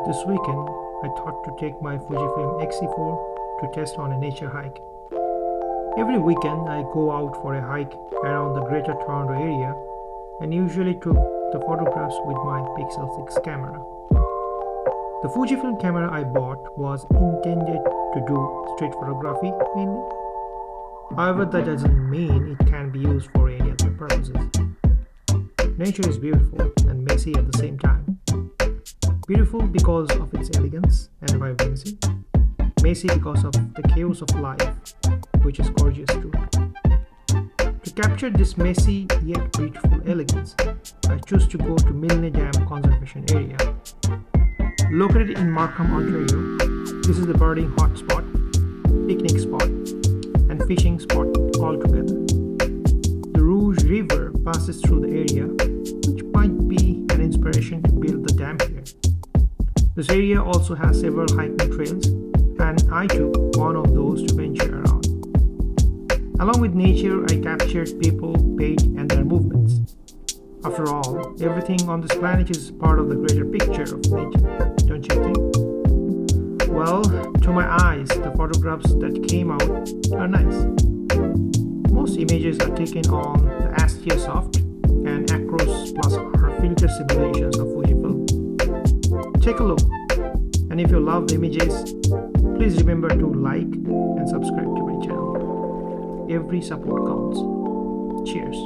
This weekend, I thought to take my Fujifilm X-E4 to test on a nature hike. Every weekend, I go out for a hike around the Greater Toronto area and usually took the photographs with my Pixel 6 camera. The Fujifilm camera I bought was intended to do street photography mainly. However, that doesn't mean it can be used for any other purposes. Nature is beautiful and messy at the same time. Beautiful because of its elegance and vibrancy. Messy because of the chaos of life, which is gorgeous too. To capture this messy yet beautiful elegance, I choose to go to Milne Dam Conservation Area. Located in Markham, Ontario, this is the birding hotspot, picnic spot, and fishing spot all together. The Rouge River passes through the area, which might be an inspiration to build the dam here. This area also has several hiking trails, and I took one of those to venture around. Along with nature, I captured people, page, and their movements. After all, everything on this planet is part of the greater picture of nature, don't you think? Well, to my eyes, the photographs that came out are nice. Most images are taken on the Astia Soft and Acros Plus are filter simulations of Fujifilm. Take a look, and if you love the images, please remember to like and subscribe to my channel. Every support counts. Cheers.